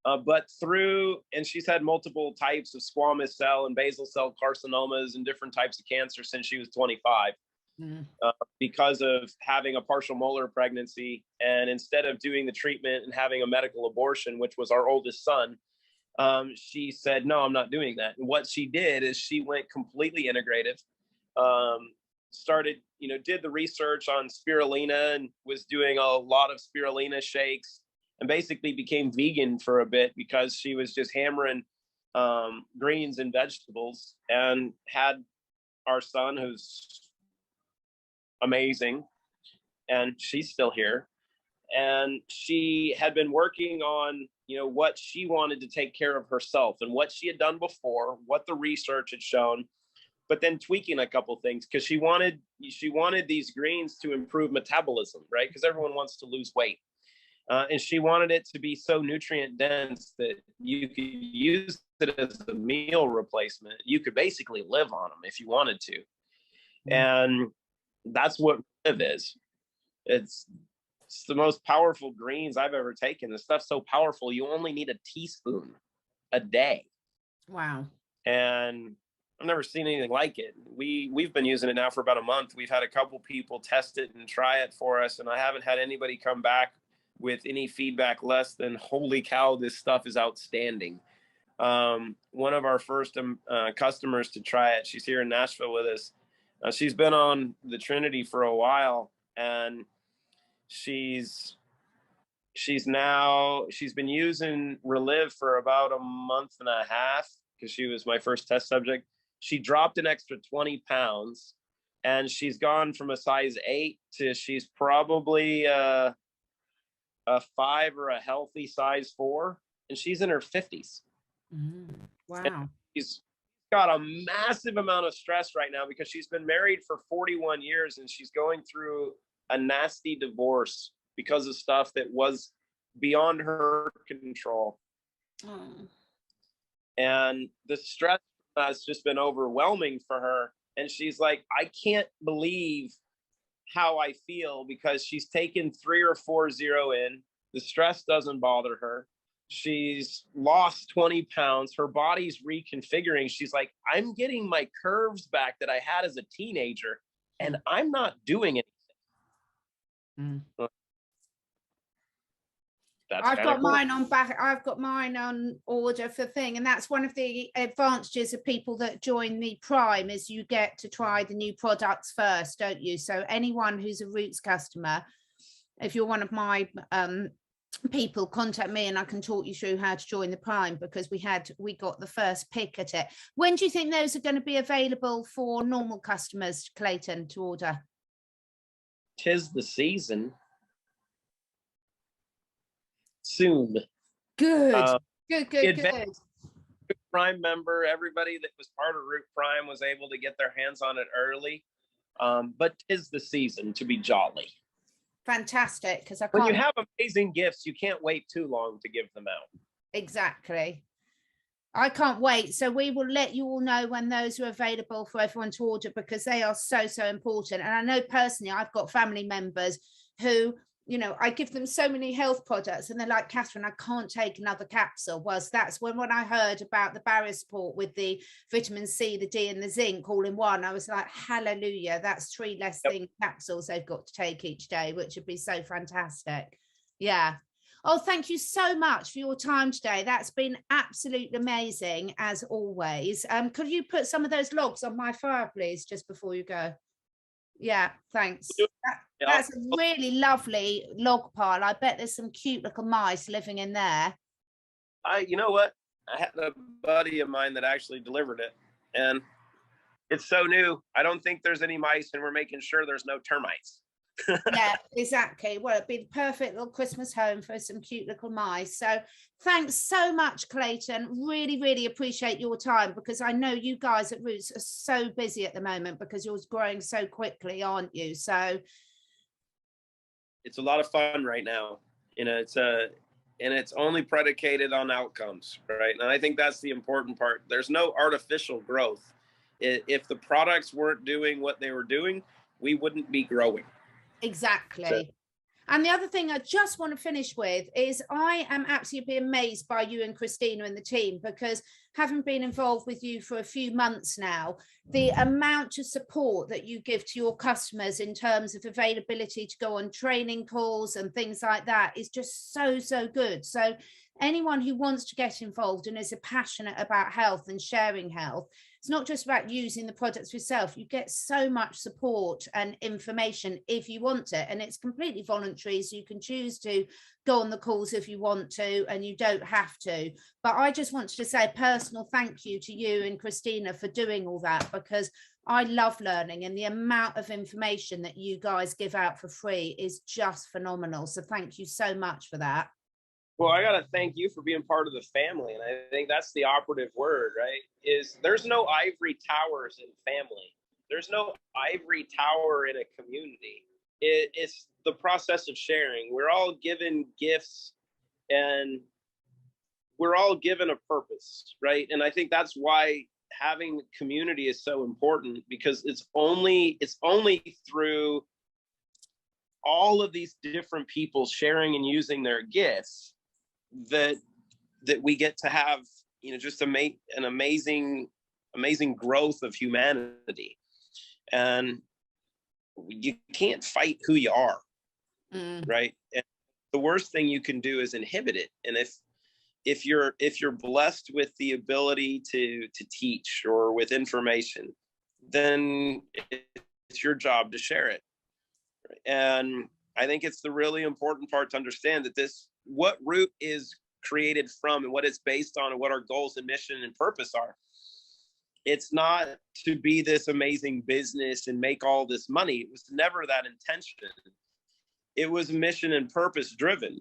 And she's had multiple types of squamous cell and basal cell carcinomas and different types of cancer since she was 25. Because of having a partial molar pregnancy. And instead of doing the treatment and having a medical abortion, which was our oldest son, she said, no, I'm not doing that. And what she did is she went completely integrative, did the research on spirulina and was doing a lot of spirulina shakes, and basically became vegan for a bit because she was just hammering greens and vegetables, and had our son, who's amazing, and she's still here. And she had been working on, what she wanted to take care of herself and what she had done before, what the research had shown, but then tweaking a couple things, because she wanted these greens to improve metabolism, right? Because everyone wants to lose weight. And she wanted it to be so nutrient dense that you could use it as a meal replacement. You could basically live on them if you wanted to. And that's what Live is. It's the most powerful greens I've ever taken. The stuff's so powerful, you only need a teaspoon a day. Wow. And I've never seen anything like it. We've been using it now for about a month. We've had a couple people test it and try it for us, and I haven't had anybody come back with any feedback less than, holy cow, this stuff is outstanding. One of our first customers to try it, she's here in Nashville with us. She's been on the Trinity for a while, and she's been using Relive for about a month and a half, because she was my first test subject. She dropped an extra 20 pounds, and she's gone from a size 8 to she's probably a 5 or a healthy size 4, and she's in her 50s. Wow. And she's got a massive amount of stress right now because she's been married for 41 years and she's going through a nasty divorce because of stuff that was beyond her control. And the stress has just been overwhelming for her. And she's like, I can't believe how I feel, because she's taken 3 or 4 zero in. The stress doesn't bother her. She's lost 20 pounds. Her body's reconfiguring. She's like, I'm getting my curves back that I had as a teenager, and I'm not doing anything. I've got mine on order for thing, and that's one of the advantages of people that join the Prime, is you get to try the new products first, don't you? So anyone who's a Roots customer, if you're one of my people, contact me and I can talk you through how to join the Prime, because we got the first pick at it. When do you think those are going to be available for normal customers, Clayton, to order? 'Tis the season. Soon. Good. Good. Prime member, everybody that was part of Root Prime was able to get their hands on it early. But 'tis the season to be jolly. Fantastic, because when you have amazing gifts, you can't wait too long to give them out. Exactly. I can't wait. So we will let you all know when those are available for everyone to order, because they are so, so important. And I know personally, I've got family members who, you know, I give them so many health products and they're like, Catherine, I can't take another capsule. Whilst that's when I heard about the barrier support with the vitamin C, the D and the zinc all in one, I was like, hallelujah, that's 3 less thing capsules they've got to take each day, which would be so fantastic. Yeah. Oh, thank you so much for your time today. That's been absolutely amazing, as always. Could you put some of those logs on my fire, please, just before you go? Yeah, thanks. That's a really lovely log pile. I bet there's some cute little mice living in there. You know what? I had a buddy of mine that actually delivered it, and it's so new. I don't think there's any mice, and we're making sure there's no termites. Yeah, exactly. Well, it'd be the perfect little Christmas home for some cute little mice. So thanks so much, Clayton. Really, really appreciate your time, because I know you guys at Roots are so busy at the moment because you're growing so quickly, aren't you? So it's a lot of fun right now. You know, and it's only predicated on outcomes, right? And I think that's the important part. There's no artificial growth. If the products weren't doing what they were doing, we wouldn't be growing. Exactly. So, and the other thing I just want to finish with is I am absolutely amazed by you and Christina and the team, because having been involved with you for a few months now, the amount of support that you give to your customers in terms of availability to go on training calls and things like that is just so, so good. So anyone who wants to get involved and is passionate about health and sharing health, it's not just about using the products yourself. You get so much support and information if you want it, and it's completely voluntary, so you can choose to go on the calls if you want to, and you don't have to. But I just wanted to say a personal thank you to you and Christina for doing all that, because I love learning, and the amount of information that you guys give out for free is just phenomenal. So thank you so much for that. well, I got to thank you for being part of the family. And I think that's the operative word, right? Is there's no ivory towers in family. There's no ivory tower in a community. It's the process of sharing. We're all given gifts, and we're all given a purpose, right? And I think that's why having community is so important, because it's only through all of these different people sharing and using their gifts that we get to have, you know, just an amazing growth of humanity. And you can't fight who you are, right? And the worst thing you can do is inhibit it. And if you're blessed with the ability to teach or with information, then it's your job to share it. And I think it's the really important part to understand that what Root is created from and what it's based on and what our goals and mission and purpose are. It's not to be this amazing business and make all this money. It was never that intention. It was mission and purpose driven.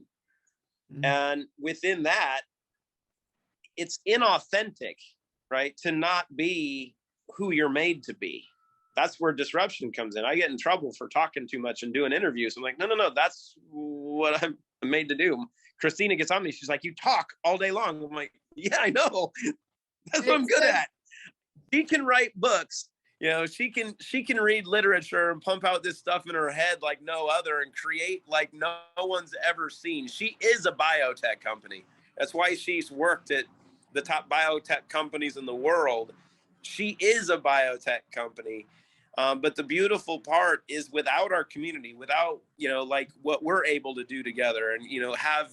And within that, it's inauthentic, right? To not be who you're made to be. That's where disruption comes in. I get in trouble for talking too much and doing interviews. I'm like, no, that's what I'm made to do. Christina gets on me. She's like, you talk all day long. I'm like, yeah, I know. That's what I'm good at. She can write books. You know, she can read literature and pump out this stuff in her head like no other and create like no one's ever seen. She is a biotech company. That's why she's worked at the top biotech companies in the world. She is a biotech company. But the beautiful part is without our community, without, you know, like what we're able to do together and, you know, have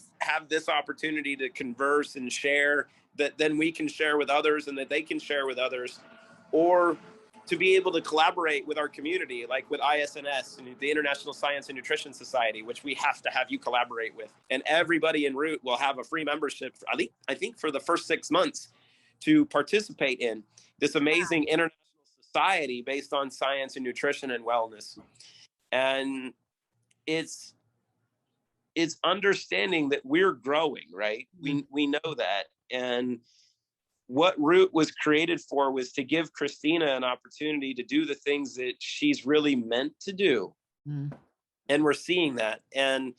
this opportunity to converse and share that then we can share with others and that they can share with others, or to be able to collaborate with our community, like with ISNS and the International Science and Nutrition Society, which we have to have you collaborate with. And everybody in Root will have a free membership, I think for the first 6 months, to participate in this amazing international society based on science and nutrition and wellness. And it's understanding that we're growing, right? We know that. And what Root was created for was to give Christina an opportunity to do the things that she's really meant to do. And we're seeing that. And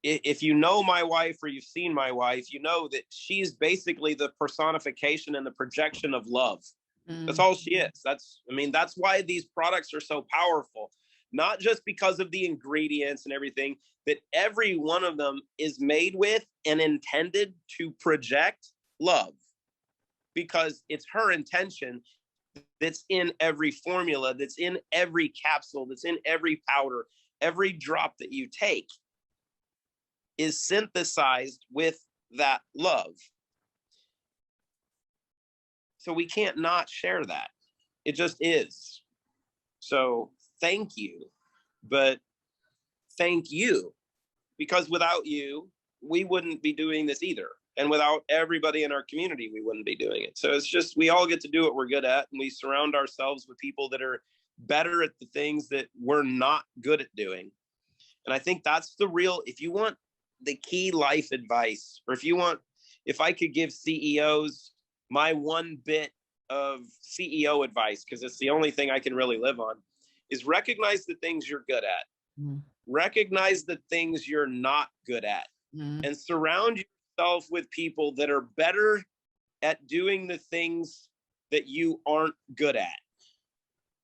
if you know my wife or you've seen my wife, you know that she's basically the personification and the projection of love. That's all she is. That's why these products are so powerful, not just because of the ingredients and everything, that every one of them is made with and intended to project love, because it's her intention that's in every formula, that's in every capsule, that's in every powder, every drop that you take is synthesized with that love. So we can't not share that. It just is. So thank you, but thank you, because without you, we wouldn't be doing this either. And without everybody in our community, we wouldn't be doing it. So it's just, we all get to do what we're good at, and we surround ourselves with people that are better at the things that we're not good at doing. And I think that's the real, if you want the key life advice, or if I could give CEOs my one bit of CEO advice, because it's the only thing I can really live on, is recognize the things you're good at. Recognize the things you're not good at, and surround yourself with people that are better at doing the things that you aren't good at.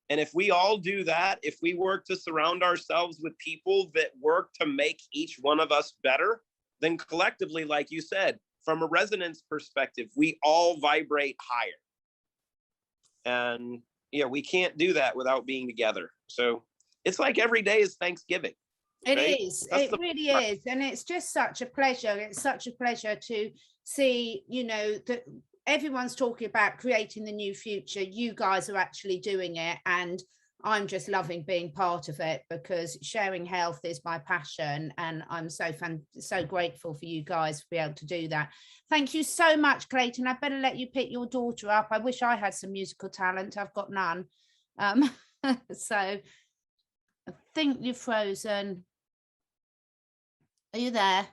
And if we all do that, if we work to surround ourselves with people that work to make each one of us better, then collectively, like you said, from a resonance perspective, we all vibrate higher. And yeah, we can't do that without being together. So it's like every day is Thanksgiving. It is. It really is. And it's just such a pleasure. It's such a pleasure to see, that everyone's talking about creating the new future. You guys are actually doing it. And I'm just loving being part of it, because sharing health is my passion. And I'm so grateful for you guys to be able to do that. Thank you so much, Clayton. I better let you pick your daughter up. I wish I had some musical talent. I've got none. So I think you're frozen. Are you there?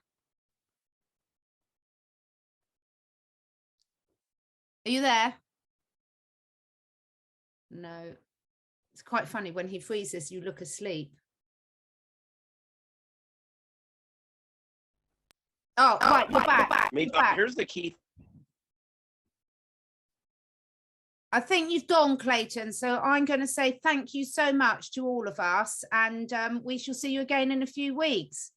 Are you there? No. It's quite funny, when he freezes, you look asleep. Oh, right, you're back. You're back. Here's the key. I think you've gone, Clayton. So I'm going to say thank you so much to all of us, and we shall see you again in a few weeks.